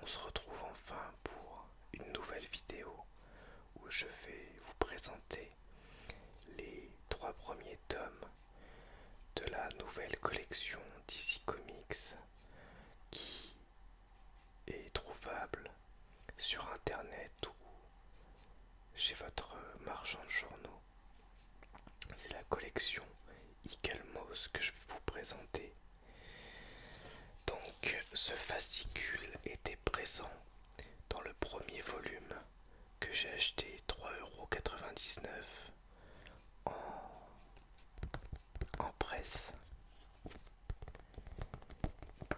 on se retrouve enfin pour une nouvelle vidéo où je vais vous présenter les 3 premiers tomes de la nouvelle collection DC Comics qui est trouvable sur internet ou chez votre marchand de journaux. C'est la collection Eagle Moss que je vais vous présenter. Donc ce fascicule était présent dans le premier volume que j'ai acheté 3,99 € en presse.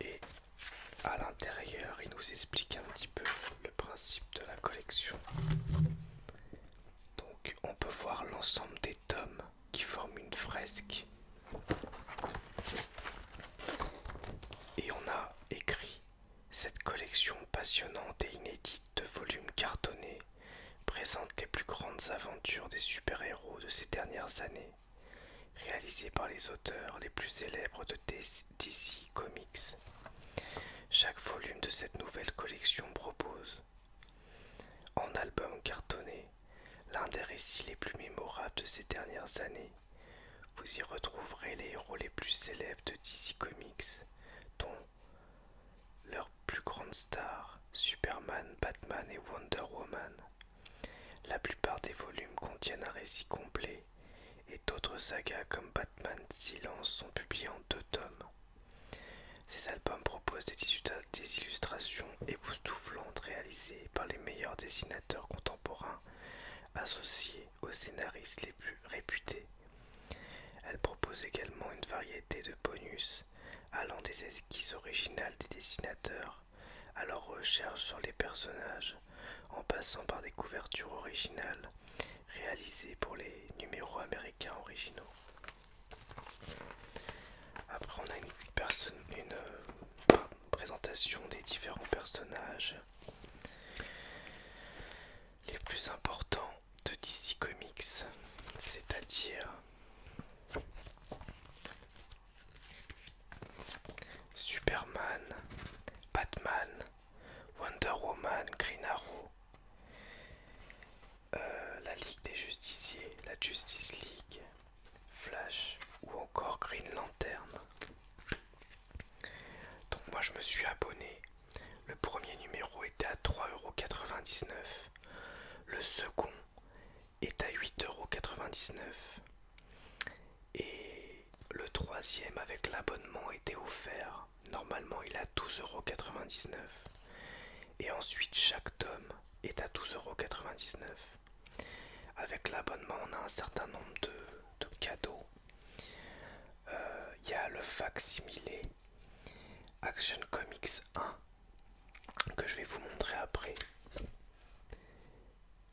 Et à l'intérieur, il nous explique un petit peu le principe de la collection. Donc on peut voir l'ensemble des tomes qui forment une fresque. Et on a écrit: cette collection passionnante et inédite de volumes cartonnés présente les plus grandes aventures des super-héros de ces dernières années, réalisées par les auteurs les plus célèbres de DC Comics. Chaque volume de cette nouvelle collection propose, en album cartonné, l'un des récits les plus mémorables de ces dernières années. Vous y retrouverez les héros les plus célèbres de DC Comics, dont leurs plus grandes stars, Superman, Batman et Wonder Woman. La plupart des volumes contiennent un récit complet, et d'autres sagas comme Batman Silence sont publiés en 2 tomes. Ces albums proposent des illustrations époustouflantes réalisées par les meilleurs dessinateurs contemporains associés aux scénaristes les plus réputés. Elles proposent également une variété de bonus allant des esquisses originales des dessinateurs à leur recherche sur les personnages, en passant par des couvertures originales réalisées pour les numéros américains originaux. Après, on a une présentation des différents personnages les plus importants de DC Comics, c'est-à-dire Superman, Batman, Wonder Woman, Green Arrow, la Ligue des Justiciers, la Justice League, Flash ou encore Green Lantern. Donc moi je me suis abonné. Le premier numéro était à 3,99 €. Le second est à 8,99 € et le troisième avec l'abonnement était offert. Normalement il est à 12,99 € et ensuite chaque tome est à 12,99 €. Avec l'abonnement on a un certain nombre de cadeaux. Il y a le facsimilé Action Comics 1 que je vais vous montrer après.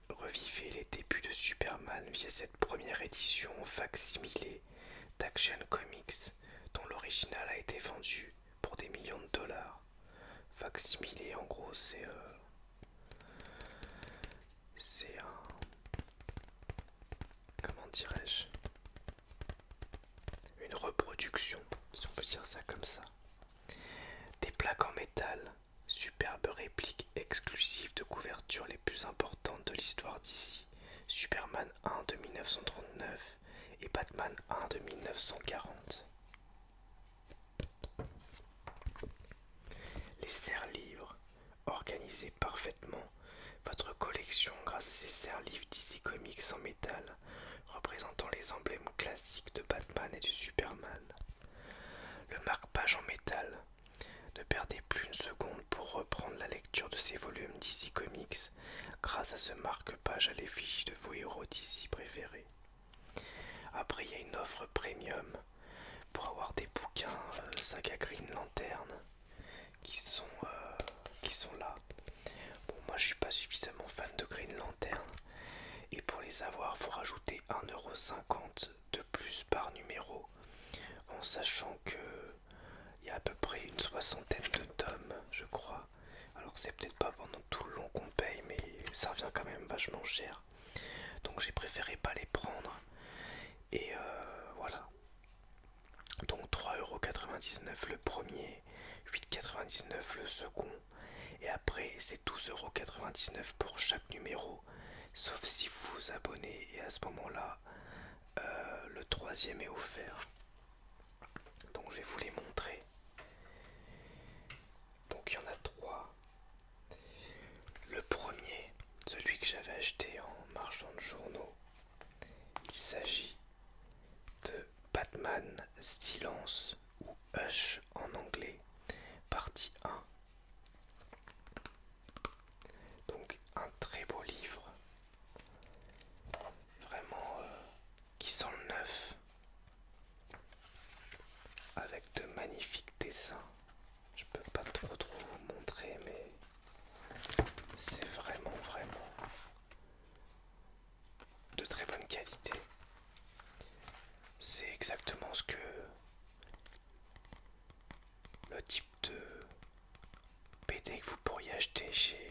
Revivez les débuts de Superman via cette première édition facsimilé d'Action Comics dont l'original a été vendu pour des millions de dollars. Facsimilé en gros c'est comment dirais-je, une reproduction, si on peut dire ça comme ça. Des plaques en métal, superbes répliques exclusives de couvertures les plus importantes de l'histoire d'ici. Superman 1 de 1939 et Batman 1 de 1940. Les serres-livres, organisez parfaitement votre collection grâce à ces serres-livres DC Comics en métal représentant les emblèmes classiques de Batman et de Superman. Le marque-page en métal. Ne perdez plus une seconde pour reprendre la lecture de ces volumes DC Comics grâce à ce marque-page à l'effigie de vos héros DC préférés. Après, il y a une offre premium pour avoir des bouquins saga Green Lantern qui sont là. Bon, moi je suis pas suffisamment fan de Green Lantern et pour les avoir, faut rajouter 1,50 € de plus par numéro, en sachant que il y a à peu près une soixantaine de tomes, je crois. Alors c'est peut-être pas pendant tout le long qu'on paye, mais ça revient quand même vachement cher. Donc j'ai préféré pas les prendre. Et voilà. Donc 3,99 € le premier, 8,99 € le second. Et après, c'est 12,99 € pour chaque numéro, sauf si vous vous abonnez, et à ce moment-là, le troisième est offert. Donc je vais vous les montrer. Donc il y en a trois. Le premier, celui que j'avais acheté en marchand de journaux, il s'agit de Batman Silence ou Hush en anglais, partie 1. Donc un très beau livre, vraiment qui sent le neuf, avec de magnifiques dessins. Je peux pas trop vous montrer, mais c'est vraiment de très bonne qualité. C'est exactement ce que le type de BD que vous pourriez acheter chez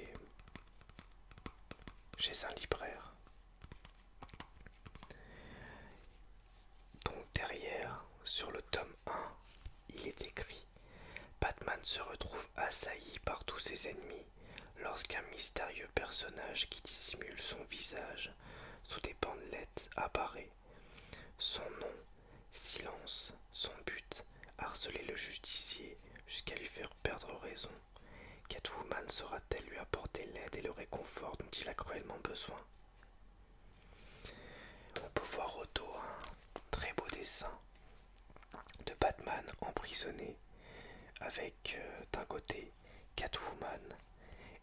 un libraire. Donc derrière, sur le tome 1, il est écrit: Batman se retrouve assailli par tous ses ennemis lorsqu'un mystérieux personnage qui dissimule son visage sous des bandelettes apparaît. Son nom, Silence. Son but, harceler le justicier jusqu'à lui faire perdre raison. Catwoman saura-t-elle lui apporter l'aide et le réconfort dont il a cruellement besoin? On peut voir au dos un très beau dessin de Batman emprisonné avec d'un côté Catwoman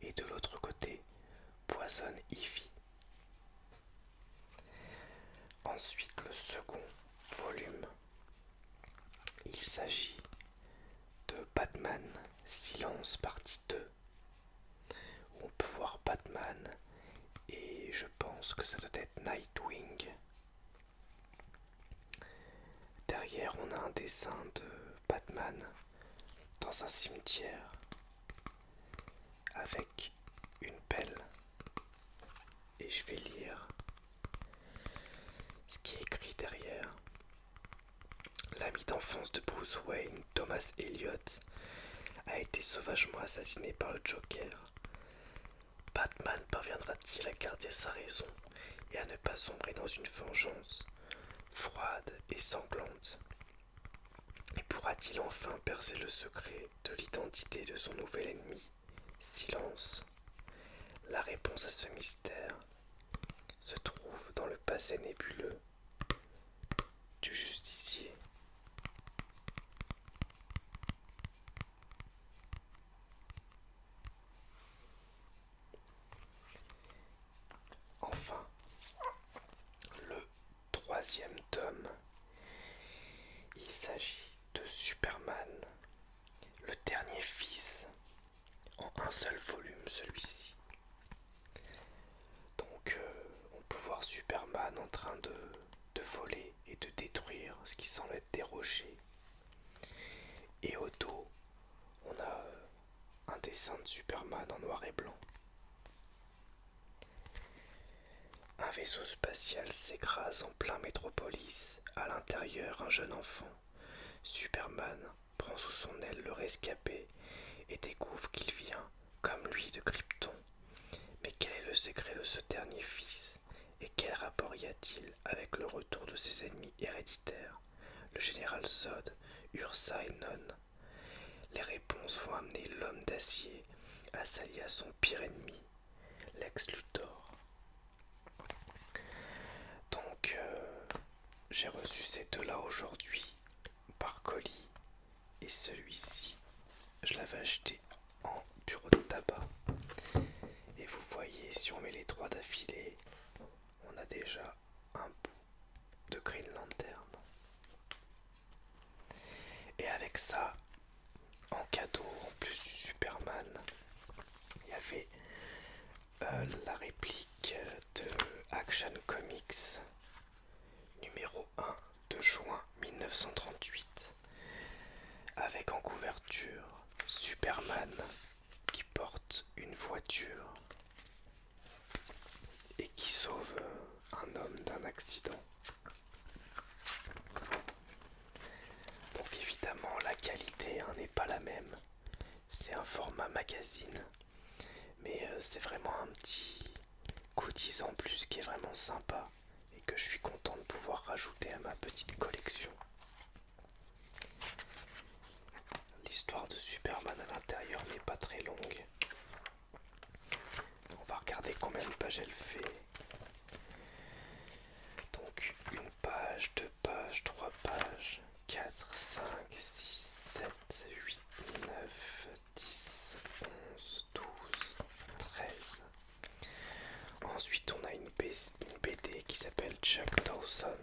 et de l'autre côté Poison Ivy. Ensuite, le second volume, il s'agit de Batman Silence partie 2, où on peut voir Batman et je pense que ça doit être Nightwing. Derrière, on a un dessin de Batman dans un cimetière avec une pelle, et je vais lire ce qui est écrit derrière. L'ami d'enfance de Bruce Wayne, Thomas Elliot, a été sauvagement assassiné par le Joker. Batman parviendra-t-il à garder sa raison et à ne pas sombrer dans une vengeance froide et sanglante? Et pourra-t-il enfin percer le secret de l'identité de son nouvel ennemi, Silence? La réponse à ce mystère se trouve dans le passé nébuleux du justicier. Enfin, le troisième tome, il s'agit de Superman, le dernier fils, en un seul volume celui-ci. Donc on peut voir Superman en train de voler et de détruire ce qui semble être des rochers. Et au dos, on a un dessin de Superman en noir et blanc. Un vaisseau spatial s'écrase en plein métropolis. À l'intérieur, un jeune enfant. Superman prend sous son aile le rescapé et découvre qu'il vient, comme lui, de Krypton. Mais quel est le secret de ce dernier fils? Et quel rapport y a-t-il avec le retour de ses ennemis héréditaires, le général Zod, Ursa et Non? Les réponses vont amener l'homme d'acier à s'allier à son pire ennemi, Lex Luthor. Donc, j'ai reçu ces deux-là aujourd'hui par colis, et celui-ci, je l'avais acheté en bureau de tabac. Et vous voyez, si on met les trois d'affilée, on a déjà un bout de Green Lantern. Et avec ça, en cadeau, en plus du Superman, il y avait la réplique de Action Comics numéro 1 de juin 1938, avec en couverture Superman qui porte une voiture et qui sauve un homme d'un accident. Donc évidemment la qualité n'est pas la même, c'est un format magazine, Mais c'est vraiment un petit goodies en plus qui est vraiment sympa et que je suis content de pouvoir rajouter à ma petite collection. L'histoire de Superman à l'intérieur n'est pas très longue. On va regarder combien de pages elle fait. Donc une page, deux pages, trois pages, 4, 5, 6, 7, 8, 9, 10, 11, 12, 13. Ensuite on a une BD qui s'appelle Chuck Dawson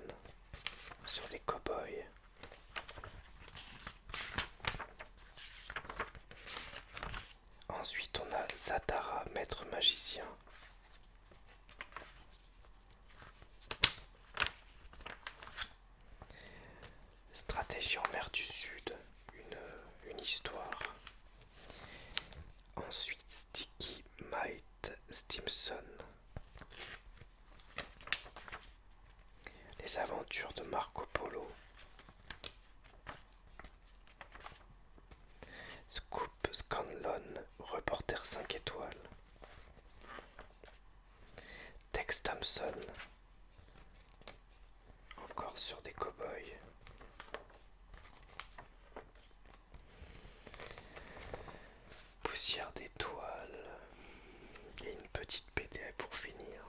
sur des cow-boys. Ensuite on a Zatara, maître magicien. Stratégie en mer du Sud, une histoire. Ensuite Sticky Mite Stimson. Les aventures de Marco Polo. Scoop Scanlon, reporter 5 étoiles. Tex Thompson, encore sur des cow-boys. Poussière d'étoiles. Et une petite BD pour finir.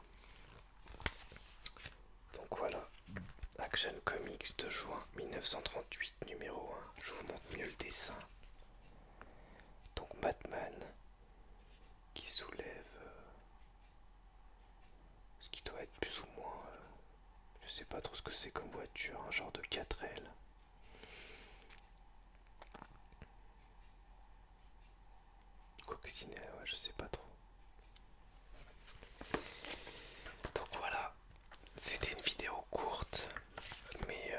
Donc voilà, Action Comics de juin 1938, numéro 1. Je vous montre mieux le dessin. Donc Batman qui soulève ce qui doit être plus ou moins, je sais pas trop ce que c'est comme voiture, un genre de 4L. Coccinelle, ouais, je sais pas trop. Donc voilà, c'était une vidéo courte, mais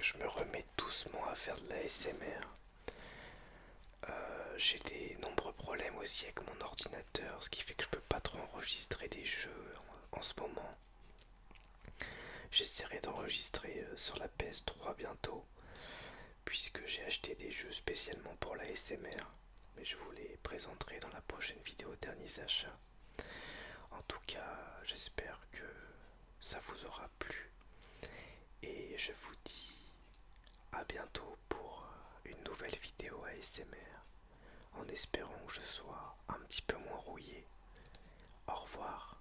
je me remets doucement à faire de la SMR. J'ai des nombreux problèmes aussi avec mon ordinateur, ce qui fait que je peux pas trop enregistrer des jeux en ce moment. J'essaierai d'enregistrer sur la PS3 bientôt, puisque j'ai acheté des jeux spécialement pour la SMR, mais je vous les présenterai dans la prochaine vidéo derniers achats. En tout cas, j'espère que ça vous aura plu, et je vous dis à bientôt pour une nouvelle vidéo ASMR, en espérant que je sois un petit peu moins rouillé. Au revoir.